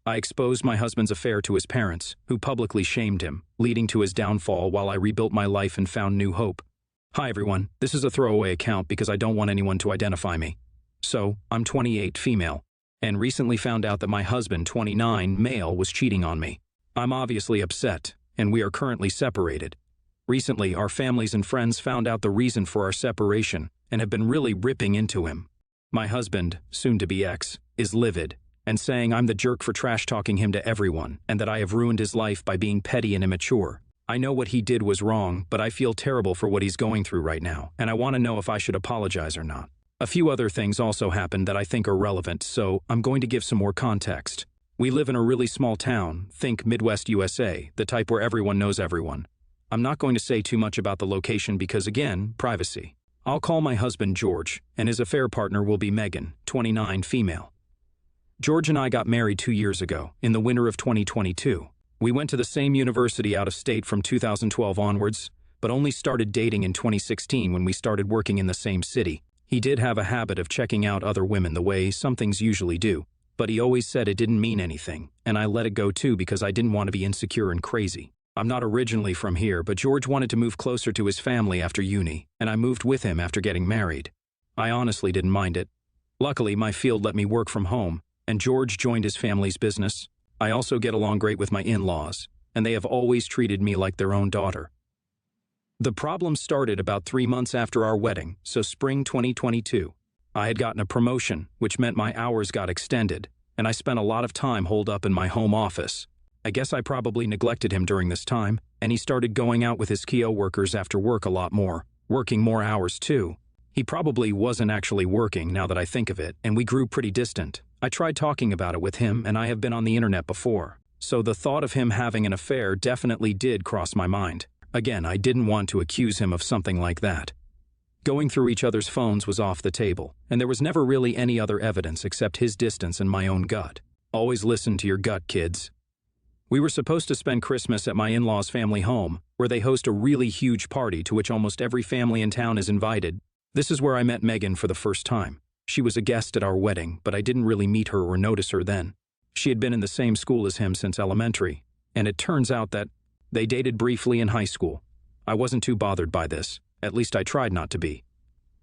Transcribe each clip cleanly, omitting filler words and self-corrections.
I exposed my husband's affair to his parents, who publicly shamed him, leading to his downfall while I rebuilt my life and found new hope. Hi everyone, this is a throwaway account because I don't want anyone to identify me. So, I'm 28, female, and recently found out that my husband, 29, male, was cheating on me. I'm obviously upset, and we are currently separated. Recently, our families and friends found out the reason for our separation and have been really ripping into him. My husband, soon-to-be ex, is livid and saying I'm the jerk for trash-talking him to everyone and that I have ruined his life by being petty and immature. I know what he did was wrong, but I feel terrible for what he's going through right now, and I want to know if I should apologize or not. A few other things also happened that I think are relevant, so I'm going to give some more context. We live in a really small town, think Midwest USA, the type where everyone knows everyone. I'm not going to say too much about the location because, again, privacy. I'll call my husband George, and his affair partner will be Megan, 29, female. George and I got married 2 years ago, in the winter of 2022. We went to the same university out of state from 2012 onwards, but only started dating in 2016 when we started working in the same city. He did have a habit of checking out other women the way some things usually do, but he always said it didn't mean anything, and I let it go too because I didn't want to be insecure and crazy. I'm not originally from here, but George wanted to move closer to his family after uni, and I moved with him after getting married. I honestly didn't mind it. Luckily, my field let me work from home, and George joined his family's business. I also get along great with my in-laws, and they have always treated me like their own daughter. The problem started about 3 months after our wedding, so spring 2022. I had gotten a promotion, which meant my hours got extended, and I spent a lot of time holed up in my home office. I guess I probably neglected him during this time, and he started going out with his coworkers after work a lot more, working more hours too. He probably wasn't actually working now that I think of it, and we grew pretty distant. I tried talking about it with him, and I have been on the internet before, so the thought of him having an affair definitely did cross my mind. Again, I didn't want to accuse him of something like that. Going through each other's phones was off the table, and there was never really any other evidence except his distance and my own gut. Always listen to your gut, kids. We were supposed to spend Christmas at my in-laws' family home, where they host a really huge party to which almost every family in town is invited. This is where I met Megan for the first time. She was a guest at our wedding, but I didn't really meet her or notice her then. She had been in the same school as him since elementary, and it turns out that they dated briefly in high school. I wasn't too bothered by this, at least I tried not to be.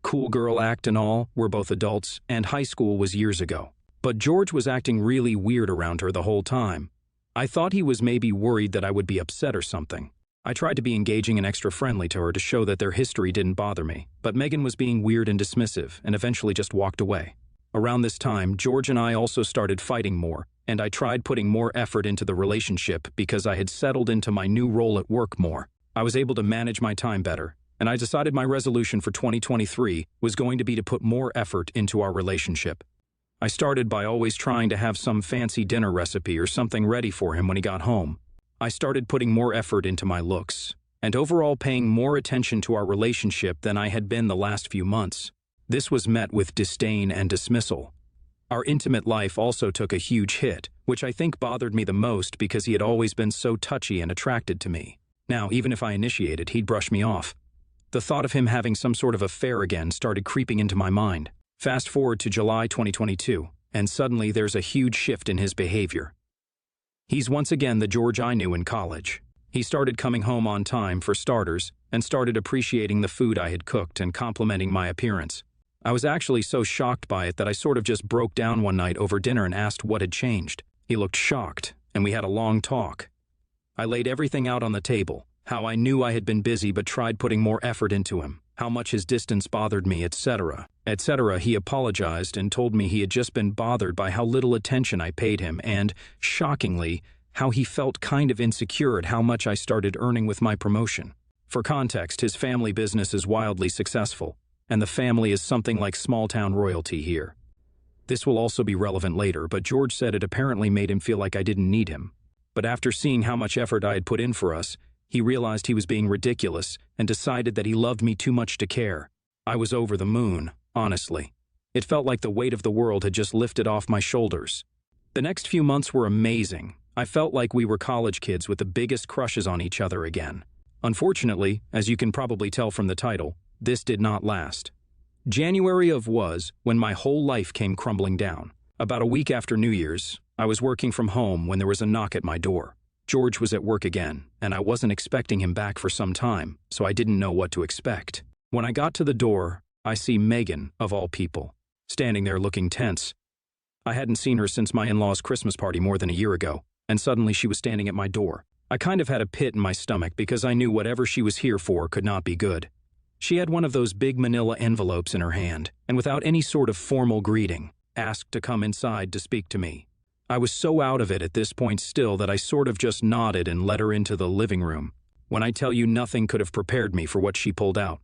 Cool girl act and all, we're both adults, and high school was years ago. But George was acting really weird around her the whole time. I thought he was maybe worried that I would be upset or something. I tried to be engaging and extra friendly to her to show that their history didn't bother me, but Megan was being weird and dismissive and eventually just walked away. Around this time, George and I also started fighting more, and I tried putting more effort into the relationship because I had settled into my new role at work more. I was able to manage my time better, and I decided my resolution for 2023 was going to be to put more effort into our relationship. I started by always trying to have some fancy dinner recipe or something ready for him when he got home. I started putting more effort into my looks, and overall paying more attention to our relationship than I had been the last few months. This was met with disdain and dismissal. Our intimate life also took a huge hit, which I think bothered me the most because he had always been so touchy and attracted to me. Now, even if I initiated, he'd brush me off. The thought of him having some sort of affair again started creeping into my mind. Fast forward to July 2022, and suddenly there's a huge shift in his behavior. He's once again the George I knew in college. He started coming home on time for starters, and started appreciating the food I had cooked and complimenting my appearance. I was actually so shocked by it that I sort of just broke down one night over dinner and asked what had changed. He looked shocked, and we had a long talk. I laid everything out on the table, how I knew I had been busy but tried putting more effort into him, how much his distance bothered me, etc. He apologized and told me he had just been bothered by how little attention I paid him and, shockingly, how he felt kind of insecure at how much I started earning with my promotion. For context, his family business is wildly successful, and the family is something like small-town royalty here. This will also be relevant later, but George said it apparently made him feel like I didn't need him. But after seeing how much effort I had put in for us, he realized he was being ridiculous and decided that he loved me too much to care. I was over the moon, honestly. It felt like the weight of the world had just lifted off my shoulders. The next few months were amazing. I felt like we were college kids with the biggest crushes on each other again. Unfortunately, as you can probably tell from the title, this did not last. January was when my whole life came crumbling down. About a week after New Year's, I was working from home when there was a knock at my door. George was at work again, and I wasn't expecting him back for some time, so I didn't know what to expect. When I got to the door, I see Megan, of all people, standing there looking tense. I hadn't seen her since my in-laws' Christmas party more than a year ago, and suddenly she was standing at my door. I kind of had a pit in my stomach because I knew whatever she was here for could not be good. She had one of those big manila envelopes in her hand, and without any sort of formal greeting, asked to come inside to speak to me. I was so out of it at this point still that I sort of just nodded and led her into the living room. When I tell you nothing could have prepared me for what she pulled out.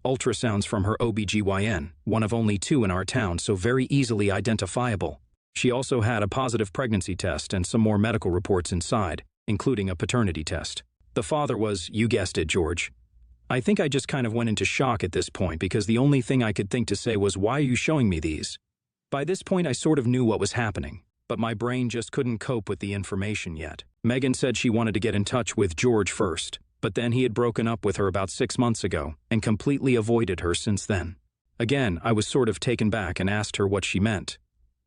Ultrasounds from her OBGYN, one of only 2 in our town, so very easily identifiable. She also had a positive pregnancy test and some more medical reports inside, including a paternity test. The father was, you guessed it, George. I think I just kind of went into shock at this point because the only thing I could think to say was, why are you showing me these? By this point I sort of knew what was happening, but my brain just couldn't cope with the information yet. Megan said she wanted to get in touch with George first, but then he had broken up with her about 6 months ago and completely avoided her since then. Again, I was sort of taken back and asked her what she meant.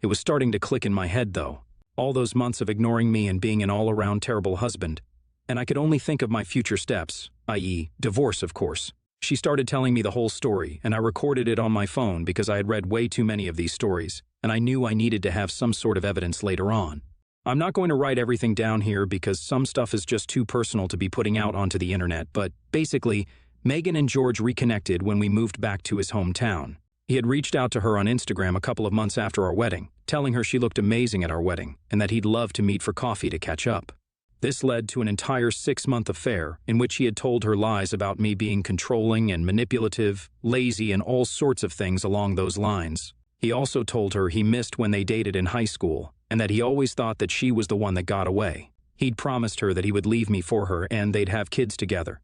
It was starting to click in my head though. All those months of ignoring me and being an all-around terrible husband. And I could only think of my future steps, i.e., divorce, of course. She started telling me the whole story, and I recorded it on my phone because I had read way too many of these stories, and I knew I needed to have some sort of evidence later on. I'm not going to write everything down here because some stuff is just too personal to be putting out onto the internet, but basically, Megan and George reconnected when we moved back to his hometown. He had reached out to her on Instagram a couple of months after our wedding, telling her she looked amazing at our wedding and that he'd love to meet for coffee to catch up. This led to an entire 6-month affair in which he had told her lies about me being controlling and manipulative, lazy, and all sorts of things along those lines. He also told her he missed when they dated in high school and that he always thought that she was the one that got away. He'd promised her that he would leave me for her and they'd have kids together.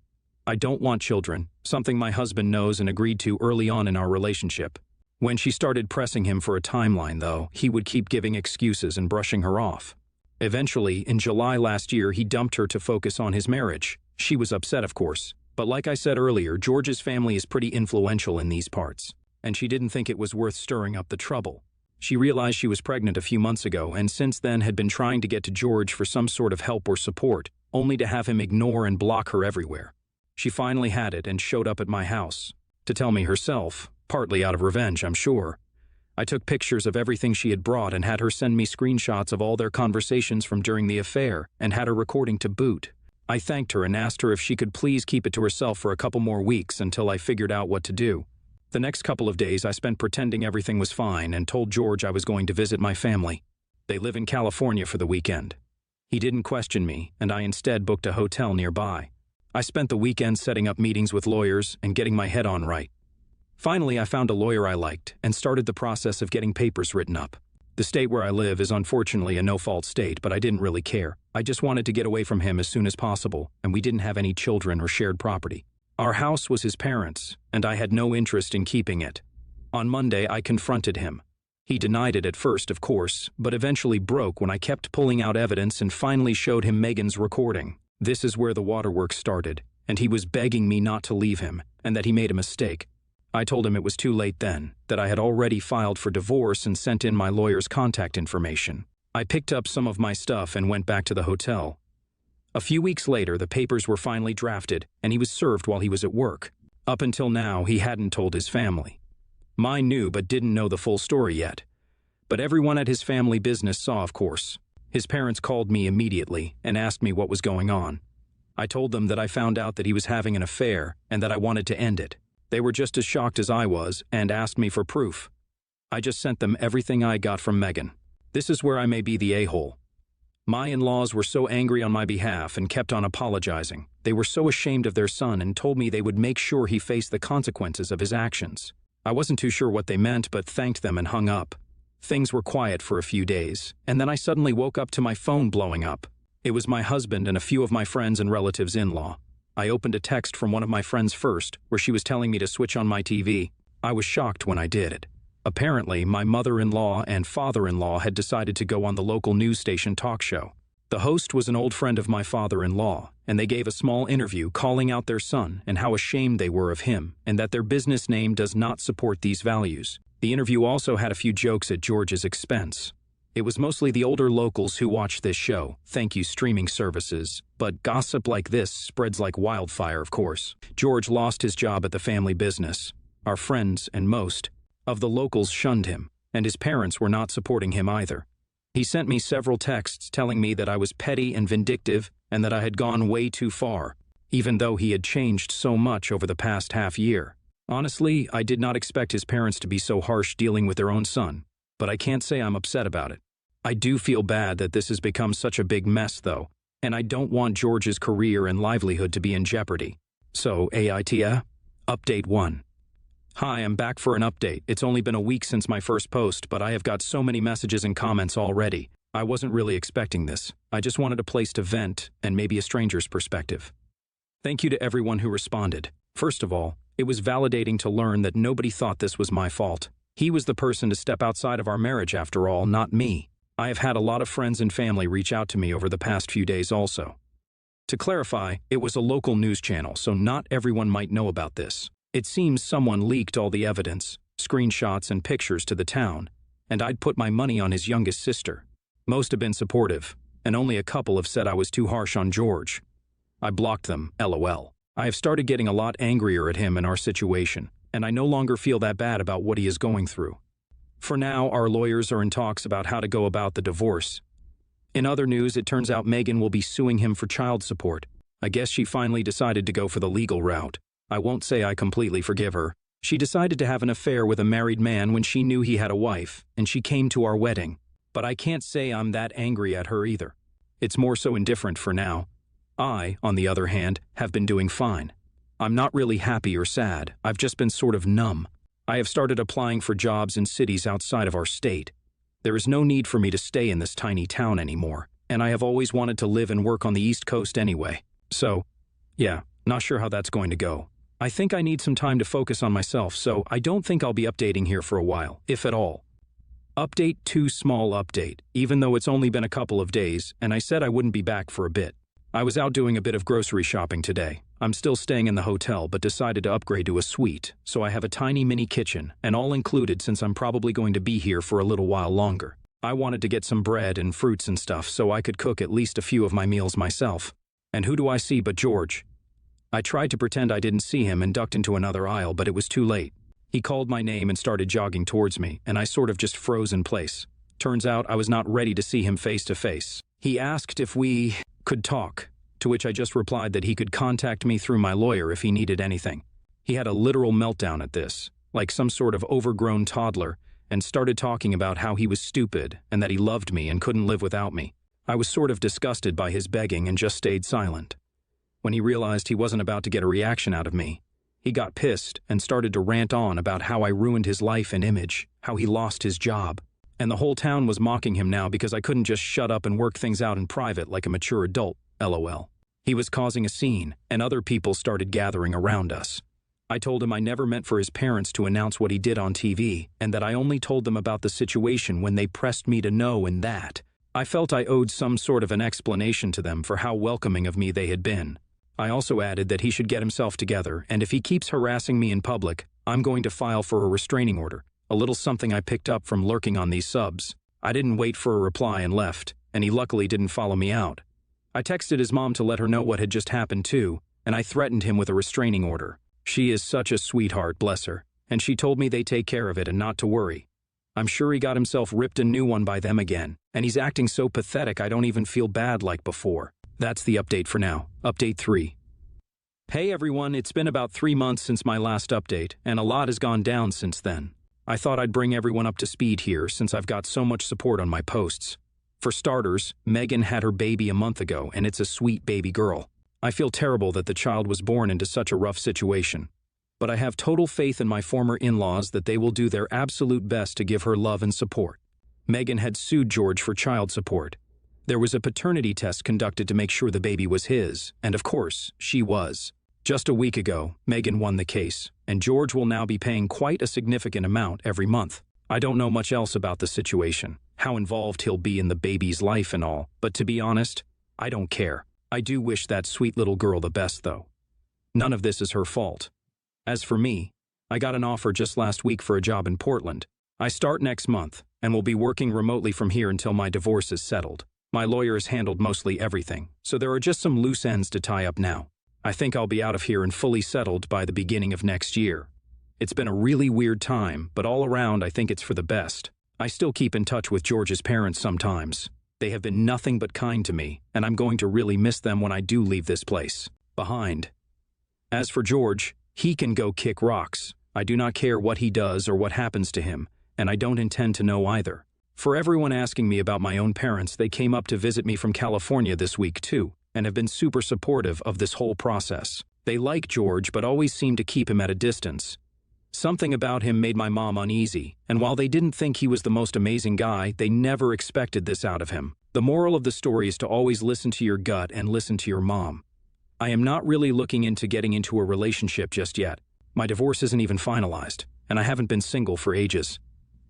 I don't want children, something my husband knows and agreed to early on in our relationship. When she started pressing him for a timeline, though, he would keep giving excuses and brushing her off. Eventually, in July last year, he dumped her to focus on his marriage. She was upset, of course. But like I said earlier, George's family is pretty influential in these parts, and she didn't think it was worth stirring up the trouble. She realized she was pregnant a few months ago and since then had been trying to get to George for some sort of help or support, only to have him ignore and block her everywhere. She finally had it and showed up at my house. To tell me herself, partly out of revenge, I'm sure. I took pictures of everything she had brought and had her send me screenshots of all their conversations from during the affair and had a recording to boot. I thanked her and asked her if she could please keep it to herself for a couple more weeks until I figured out what to do. The next couple of days I spent pretending everything was fine and told George I was going to visit my family. They live in California for the weekend. He didn't question me, and I instead booked a hotel nearby. I spent the weekend setting up meetings with lawyers and getting my head on right. Finally, I found a lawyer I liked and started the process of getting papers written up. The state where I live is unfortunately a no-fault state, but I didn't really care. I just wanted to get away from him as soon as possible, and we didn't have any children or shared property. Our house was his parents', and I had no interest in keeping it. On Monday, I confronted him. He denied it at first, of course, but eventually broke when I kept pulling out evidence and finally showed him Megan's recording. This is where the waterworks started, and he was begging me not to leave him, and that he made a mistake. I told him it was too late then, that I had already filed for divorce and sent in my lawyer's contact information. I picked up some of my stuff and went back to the hotel. A few weeks later, the papers were finally drafted, and he was served while he was at work. Up until now, he hadn't told his family. Mine knew but didn't know the full story yet. But everyone at his family business saw, of course. His parents called me immediately and asked me what was going on. I told them that I found out that he was having an affair and that I wanted to end it. They were just as shocked as I was and asked me for proof. I just sent them everything I got from Megan. This is where I may be the a-hole. My in-laws were so angry on my behalf and kept on apologizing. They were so ashamed of their son and told me they would make sure he faced the consequences of his actions. I wasn't too sure what they meant, but thanked them and hung up. Things were quiet for a few days, and then I suddenly woke up to my phone blowing up. It was my husband and a few of my friends and relatives in-law. I opened a text from one of my friends first, where she was telling me to switch on my TV. I was shocked when I did it. Apparently, my mother-in-law and father-in-law had decided to go on the local news station talk show. The host was an old friend of my father-in-law, and they gave a small interview calling out their son and how ashamed they were of him and that their business name does not support these values. The interview also had a few jokes at George's expense. It was mostly the older locals who watched this show, thank you streaming services, but gossip like this spreads like wildfire, of course. George lost his job at the family business. Our friends and most of the locals shunned him, and his parents were not supporting him either. He sent me several texts telling me that I was petty and vindictive and that I had gone way too far, even though he had changed so much over the past half year. Honestly, I did not expect his parents to be so harsh dealing with their own son, but I can't say I'm upset about it. I do feel bad that this has become such a big mess, though, and I don't want George's career and livelihood to be in jeopardy. So, AITA? Update 1. Hi, I'm back for an update. It's only been a week since my first post, but I have got so many messages and comments already. I wasn't really expecting this. I just wanted a place to vent, and maybe a stranger's perspective. Thank you to everyone who responded. First of all, it was validating to learn that nobody thought this was my fault. He was the person to step outside of our marriage after all, not me. I have had a lot of friends and family reach out to me over the past few days also. To clarify, it was a local news channel, so not everyone might know about this. It seems someone leaked all the evidence, screenshots and pictures to the town, and I'd put my money on his youngest sister. Most have been supportive, and only a couple have said I was too harsh on George. I blocked them, LOL. I have started getting a lot angrier at him and our situation, and I no longer feel that bad about what he is going through. For now, our lawyers are in talks about how to go about the divorce. In other news, it turns out Megan will be suing him for child support. I guess she finally decided to go for the legal route. I won't say I completely forgive her. She decided to have an affair with a married man when she knew he had a wife, and she came to our wedding. But I can't say I'm that angry at her either. It's more so indifferent for now. I, on the other hand, have been doing fine. I'm not really happy or sad. I've just been sort of numb. I have started applying for jobs in cities outside of our state. There is no need for me to stay in this tiny town anymore, and I have always wanted to live and work on the East Coast anyway. So, yeah, not sure how that's going to go. I think I need some time to focus on myself, so I don't think I'll be updating here for a while, if at all. Update 2 small update, even though it's only been a couple of days, and I said I wouldn't be back for a bit. I was out doing a bit of grocery shopping today. I'm still staying in the hotel, but decided to upgrade to a suite, so I have a tiny mini kitchen, and all included since I'm probably going to be here for a little while longer. I wanted to get some bread and fruits and stuff so I could cook at least a few of my meals myself. And who do I see but George? I tried to pretend I didn't see him and ducked into another aisle, but it was too late. He called my name and started jogging towards me, and I sort of just froze in place. Turns out I was not ready to see him face to face. He asked if we could talk, to which I just replied that he could contact me through my lawyer if he needed anything. He had a literal meltdown at this, like some sort of overgrown toddler, and started talking about how he was stupid and that he loved me and couldn't live without me. I was sort of disgusted by his begging and just stayed silent. When he realized he wasn't about to get a reaction out of me, he got pissed and started to rant on about how I ruined his life and image, how he lost his job. And the whole town was mocking him now because I couldn't just shut up and work things out in private like a mature adult, LOL. He was causing a scene, and other people started gathering around us. I told him I never meant for his parents to announce what he did on TV, and that I only told them about the situation when they pressed me to know, and that I felt I owed some sort of an explanation to them for how welcoming of me they had been. I also added that he should get himself together, and if he keeps harassing me in public, I'm going to file for a restraining order, a little something I picked up from lurking on these subs. I didn't wait for a reply and left, and he luckily didn't follow me out. I texted his mom to let her know what had just happened too, and I threatened him with a restraining order. She is such a sweetheart, bless her, and she told me they take care of it and not to worry. I'm sure he got himself ripped a new one by them again, and he's acting so pathetic I don't even feel bad like before. That's the update for now. Update 3. Hey everyone, it's been about 3 months since my last update, and a lot has gone down since then. I thought I'd bring everyone up to speed here since I've got so much support on my posts. For starters, Megan had her baby a month ago, and it's a sweet baby girl. I feel terrible that the child was born into such a rough situation. But I have total faith in my former in-laws that they will do their absolute best to give her love and support. Megan had sued George for child support. There was a paternity test conducted to make sure the baby was his, and of course, she was. Just a week ago, Megan won the case, and George will now be paying quite a significant amount every month. I don't know much else about the situation, how involved he'll be in the baby's life and all, but to be honest, I don't care. I do wish that sweet little girl the best, though. None of this is her fault. As for me, I got an offer just last week for a job in Portland. I start next month, and will be working remotely from here until my divorce is settled. My lawyer has handled mostly everything, so there are just some loose ends to tie up now. I think I'll be out of here and fully settled by the beginning of next year. It's been a really weird time, but all around I think it's for the best. I still keep in touch with George's parents sometimes. They have been nothing but kind to me, and I'm going to really miss them when I do leave this place behind. As for George, he can go kick rocks. I do not care what he does or what happens to him, and I don't intend to know either. For everyone asking me about my own parents, they came up to visit me from California this week too, and have been super supportive of this whole process. They like George but always seem to keep him at a distance. Something about him made my mom uneasy, and while they didn't think he was the most amazing guy, they never expected this out of him. The moral of the story is to always listen to your gut and listen to your mom. I am not really looking into getting into a relationship just yet. My divorce isn't even finalized, and I haven't been single for ages.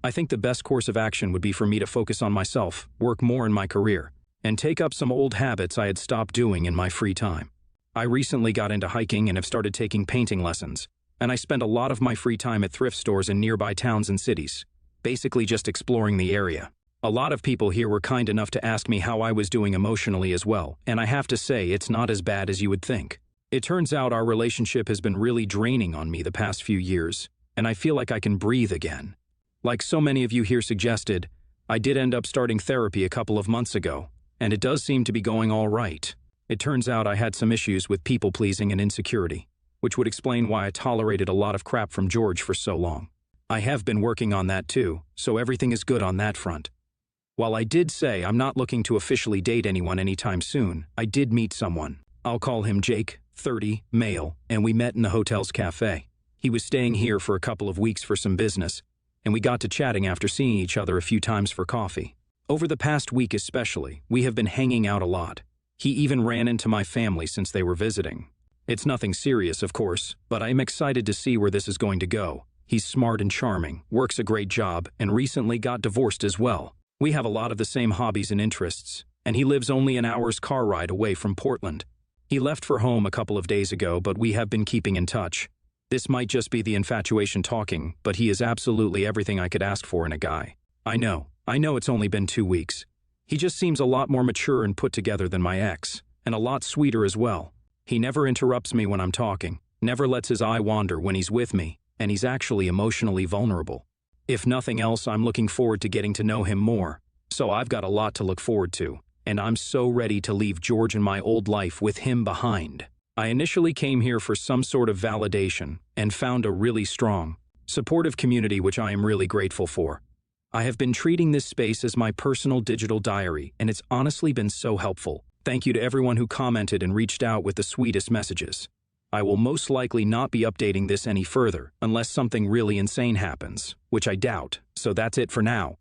I think the best course of action would be for me to focus on myself, work more in my career, and take up some old habits I had stopped doing in my free time. I recently got into hiking and have started taking painting lessons, and I spend a lot of my free time at thrift stores in nearby towns and cities, basically just exploring the area. A lot of people here were kind enough to ask me how I was doing emotionally as well, and I have to say it's not as bad as you would think. It turns out our relationship has been really draining on me the past few years, and I feel like I can breathe again. Like so many of you here suggested, I did end up starting therapy a couple of months ago, and it does seem to be going all right. It turns out I had some issues with people-pleasing and insecurity, which would explain why I tolerated a lot of crap from George for so long. I have been working on that too, so everything is good on that front. While I did say I'm not looking to officially date anyone anytime soon, I did meet someone. I'll call him Jake, 30, male, and we met in the hotel's cafe. He was staying here for a couple of weeks for some business, and we got to chatting after seeing each other a few times for coffee. Over the past week especially, we have been hanging out a lot. He even ran into my family since they were visiting. It's nothing serious, of course, but I'm excited to see where this is going to go. He's smart and charming, works a great job, and recently got divorced as well. We have a lot of the same hobbies and interests, and he lives only an hour's car ride away from Portland. He left for home a couple of days ago, but we have been keeping in touch. This might just be the infatuation talking, but he is absolutely everything I could ask for in a guy. I know it's only been 2 weeks. He just seems a lot more mature and put together than my ex, and a lot sweeter as well. He never interrupts me when I'm talking, never lets his eye wander when he's with me, and he's actually emotionally vulnerable. If nothing else, I'm looking forward to getting to know him more, so I've got a lot to look forward to, and I'm so ready to leave George and my old life with him behind. I initially came here for some sort of validation and found a really strong, supportive community which I am really grateful for. I have been treating this space as my personal digital diary, and it's honestly been so helpful. Thank you to everyone who commented and reached out with the sweetest messages. I will most likely not be updating this any further unless something really insane happens, which I doubt, so that's it for now.